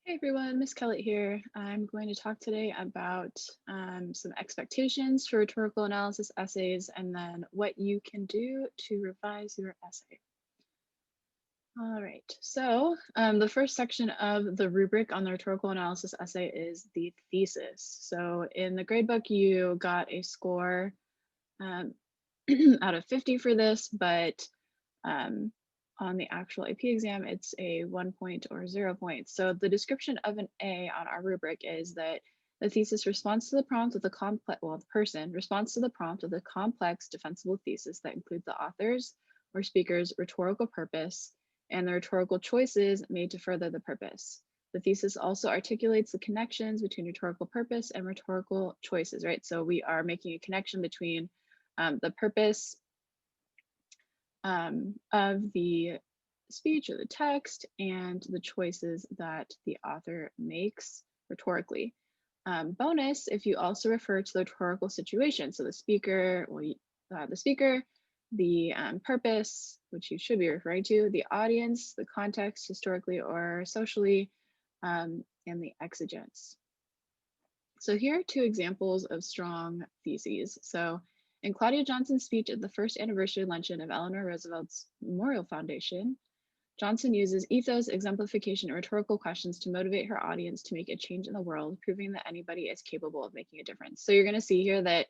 Hey everyone, Miss Kellett here. I'm going to talk today about some expectations for rhetorical analysis essays and then what you can do to revise your essay. All right, so the first section of the rubric on the rhetorical analysis essay is the thesis. So in the gradebook, you got a score um, out of 50 for this, but um, on the actual AP exam, it's a 1 point or 0 points. So the description of an A on our rubric is that the thesis responds to the prompt with a complex, well, the person responds to the prompt with a complex defensible thesis that includes the author's or speaker's rhetorical purpose and the rhetorical choices made to further the purpose. The thesis also articulates the connections between rhetorical purpose and rhetorical choices, right? So we are making a connection between the purpose of the speech or the text and the choices that the author makes rhetorically. Bonus, if you also refer to the rhetorical situation, so the speaker, the purpose, which you should be referring to, the audience, the context, historically or socially, and the exigence. So here are two examples of strong theses. So in Claudia Johnson's speech at the first anniversary luncheon of Eleanor Roosevelt's Memorial Foundation, Johnson uses ethos, exemplification, and rhetorical questions to motivate her audience to make a change in the world, proving that anybody is capable of making a difference. So you're going to see here that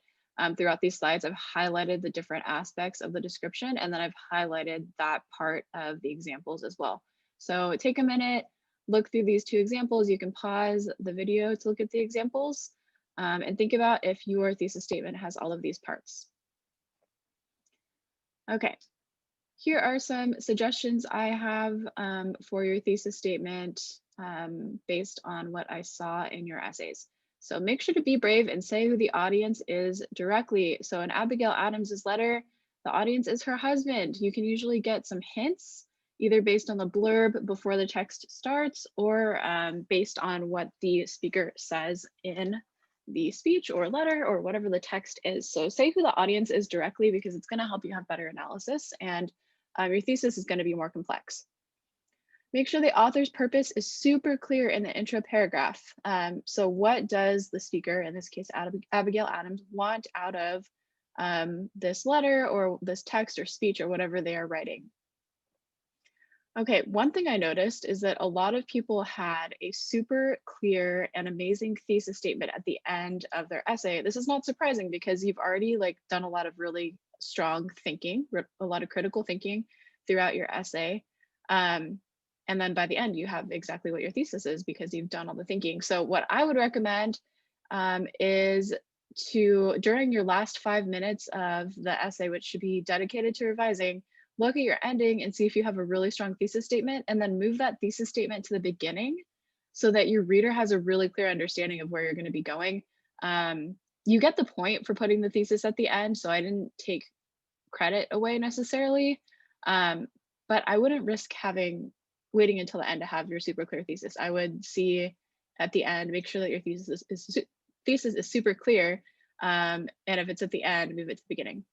throughout these slides, I've highlighted the different aspects of the description, and then I've highlighted that part of the examples as well. So take a minute, look through these two examples. You can pause the video to look at the examples and think about if your thesis statement has all of these parts. Okay, here are some suggestions I have for your thesis statement based on what I saw in your essays. So make sure to be brave and say who the audience is directly. So in Abigail Adams's letter, the audience is her husband. You can usually get some hints, either based on the blurb before the text starts or based on what the speaker says in the speech or letter or whatever the text is. So say who the audience is directly because it's going to help you have better analysis and your thesis is going to be more complex. Make sure the author's purpose is super clear in the intro paragraph. So what does the speaker, in this case Abigail Adams, want out of this letter or this text or speech or whatever they are writing? Okay, one thing I noticed is that a lot of people had a super clear and amazing thesis statement at the end of their essay. This is not surprising because you've already done a lot of really strong thinking, a lot of critical thinking throughout your essay. And then by the end, you have exactly what your thesis is because you've done all the thinking. So what I would recommend is to, during your last 5 minutes of the essay, which should be dedicated to revising, look at your ending and see if you have a really strong thesis statement and then move that thesis statement to the beginning so that your reader has a really clear understanding of where you're going to be going. You get the point for putting the thesis at the end, so I didn't take credit away necessarily, but I wouldn't risk waiting until the end to have your super clear thesis. I would see at the end, make sure that your thesis is super clear, and if it's at the end, move it to the beginning.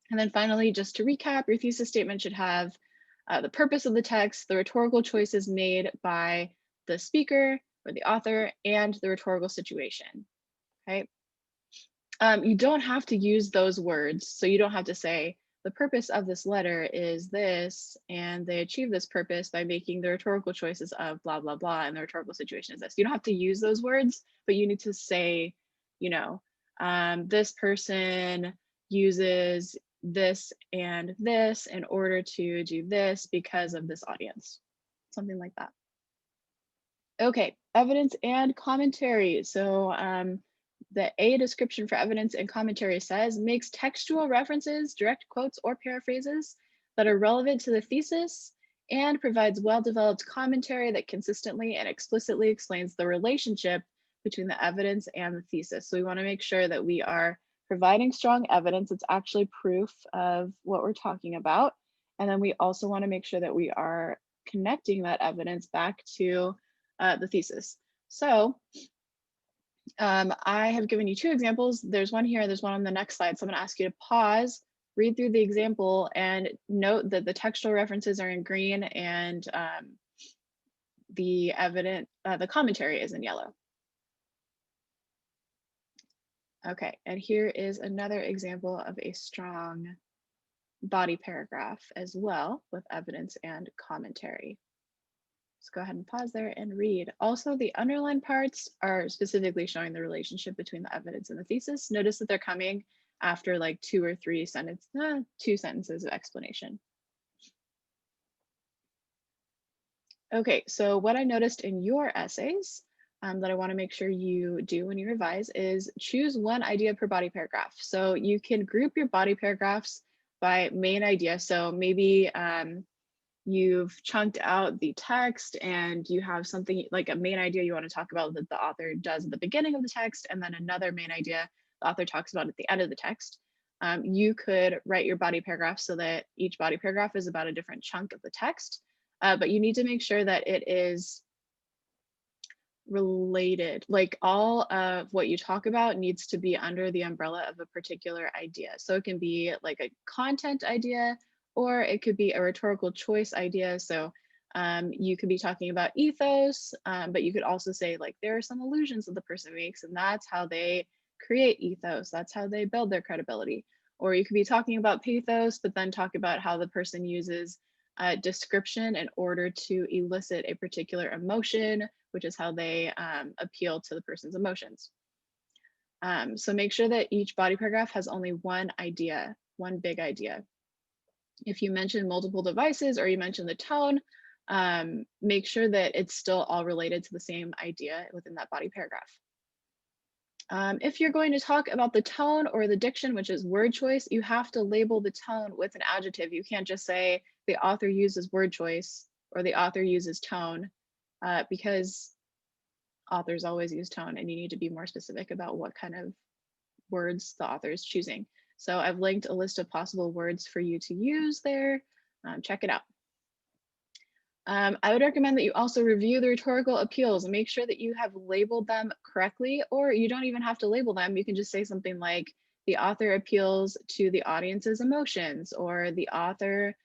And then finally, just to recap, your thesis statement should have the purpose of the text, the rhetorical choices made by the speaker or the author, and the rhetorical situation, okay? You don't have to use those words. So you don't have to say, the purpose of this letter is this, and they achieve this purpose by making the rhetorical choices of blah, blah, blah, and the rhetorical situation is this. You don't have to use those words, but you need to say, this person uses this and this in order to do this because of this audience, something like that. Okay, evidence and commentary. So the A description for evidence and commentary says, makes textual references, direct quotes, or paraphrases that are relevant to the thesis and provides well-developed commentary that consistently and explicitly explains the relationship between the evidence and the thesis. So we want to make sure that we are providing strong evidence. It's actually proof of what we're talking about. And then we also want to make sure that we are connecting that evidence back to the thesis. So I have given you two examples. There's one here, there's one on the next slide. So I'm going to ask you to pause, read through the example, and note that the textual references are in green and the the commentary is in yellow. Okay, and here is another example of a strong body paragraph as well with evidence and commentary. Let's go ahead and pause there and read. Also, the underlined parts are specifically showing the relationship between the evidence and the thesis. Notice that they're coming after like two sentences of explanation. Okay, so what I noticed in your essays that I want to make sure you do when you revise is choose one idea per body paragraph. So you can group your body paragraphs by main idea. So maybe you've chunked out the text and you have something like a main idea you want to talk about that the author does at the beginning of the text, and then another main idea the author talks about at the end of the text. You could write your body paragraph so that each body paragraph is about a different chunk of the text, but you need to make sure that it is related. Like all of what you talk about needs to be under the umbrella of a particular idea. So it can be like a content idea, or it could be a rhetorical choice idea. So you could be talking about ethos, but you could also say like there are some allusions that the person makes, and that's how they create ethos. That's how they build their credibility. Or you could be talking about pathos, but then talk about how the person uses description in order to elicit a particular emotion, which is how they appeal to the person's emotions. So make sure that each body paragraph has only one idea, one big idea. If you mention multiple devices or you mention the tone, make sure that it's still all related to the same idea within that body paragraph. If you're going to talk about the tone or the diction, which is word choice, you have to label the tone with an adjective. You can't just say the author uses word choice or the author uses tone, because authors always use tone, and you need to be more specific about what kind of words the author is choosing. So I've linked a list of possible words for you to use there. Check it out. I would recommend that you also review the rhetorical appeals and make sure that you have labeled them correctly, or you don't even have to label them. You can just say something like the author appeals to the audience's emotions, or the author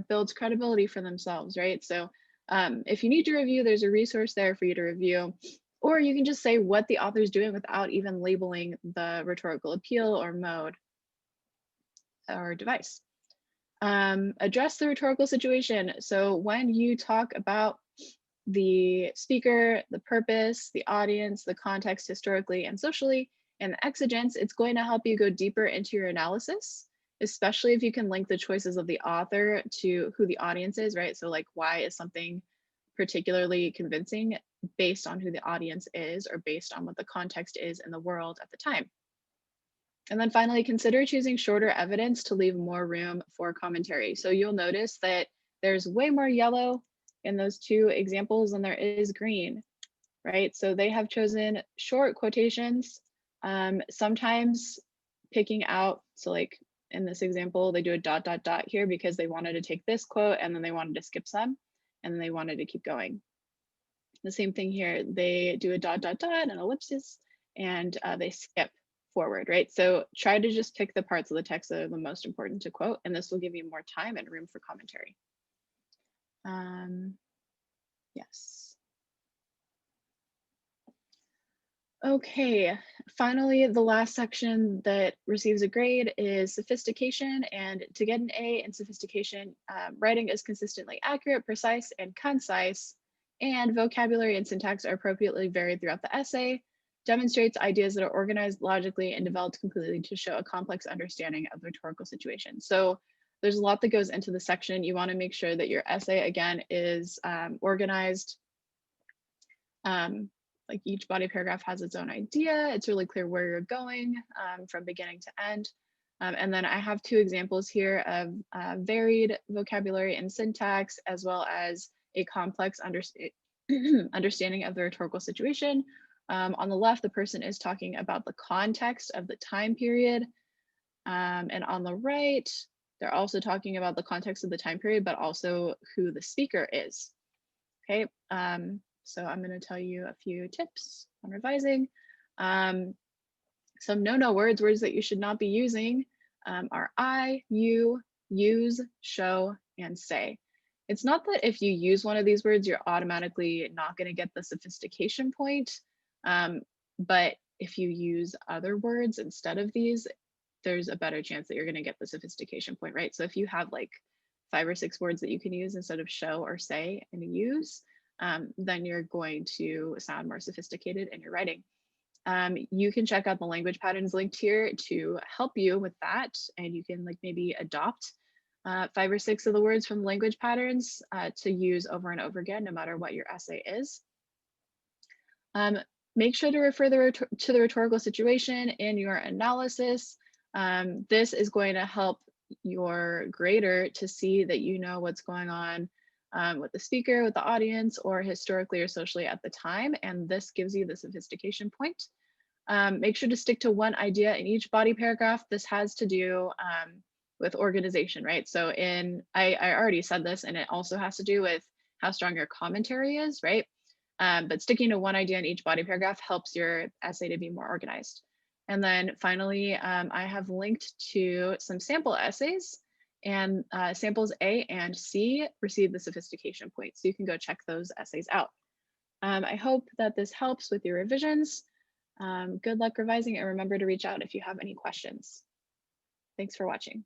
builds credibility for themselves, right? So if you need to review, there's a resource there for you to review, or you can just say what the author is doing without even labeling the rhetorical appeal or mode or device. Address the rhetorical situation. So when you talk about the speaker, the purpose, the audience, the context historically and socially, and the exigence, it's going to help you go deeper into your analysis, especially if you can link the choices of the author to who the audience is, right? So like, why is something particularly convincing based on who the audience is, or based on what the context is in the world at the time. And then finally, consider choosing shorter evidence to leave more room for commentary. So you'll notice that there's way more yellow in those two examples than there is green, right? So they have chosen short quotations, sometimes picking out, so like in this example, they do a ... here because they wanted to take this quote and then they wanted to skip some, and then they wanted to keep going. The same thing here, they do a ... and ellipsis, and they skip forward, right? So try to just pick the parts of the text that are the most important to quote, and this will give you more time and room for commentary. Yes. Okay, finally, the last section that receives a grade is sophistication. And to get an A in sophistication, writing is consistently accurate, precise, and concise, and vocabulary and syntax are appropriately varied throughout the essay, demonstrates ideas that are organized logically and developed completely to show a complex understanding of the rhetorical situation. So there's a lot that goes into the section. You want to make sure that your essay, again, is organized. Like each body paragraph has its own idea. It's really clear where you're going from beginning to end. And then I have two examples here of varied vocabulary and syntax, as well as a complex understanding of the rhetorical situation. On the left, the person is talking about the context of the time period. And on the right, they're also talking about the context of the time period, but also who the speaker is. Okay, so I'm going to tell you a few tips on revising. Some no words that you should not be using are I, you, use, show, and say. It's not that if you use one of these words, you're automatically not going to get the sophistication point. But if you use other words instead of these, there's a better chance that you're going to get the sophistication point, right? So if you have like 5 or 6 words that you can use instead of show or say and use, then you're going to sound more sophisticated in your writing. You can check out the language patterns linked here to help you with that. And you can like maybe adopt 5 or 6 of the words from the language patterns to use over and over again, no matter what your essay is. Um, Make sure to refer to the rhetorical situation in your analysis. This is going to help your grader to see that you know what's going on with the speaker, with the audience, or historically or socially at the time. And this gives you the sophistication point. Make sure to stick to one idea in each body paragraph. This has to do with organization, right? So I already said this, and it also has to do with how strong your commentary is, right? But sticking to one idea in each body paragraph helps your essay to be more organized. And then finally, I have linked to some sample essays, and samples A and C receive the sophistication point. So you can go check those essays out. I hope that this helps with your revisions. Good luck revising, and remember to reach out if you have any questions. Thanks for watching.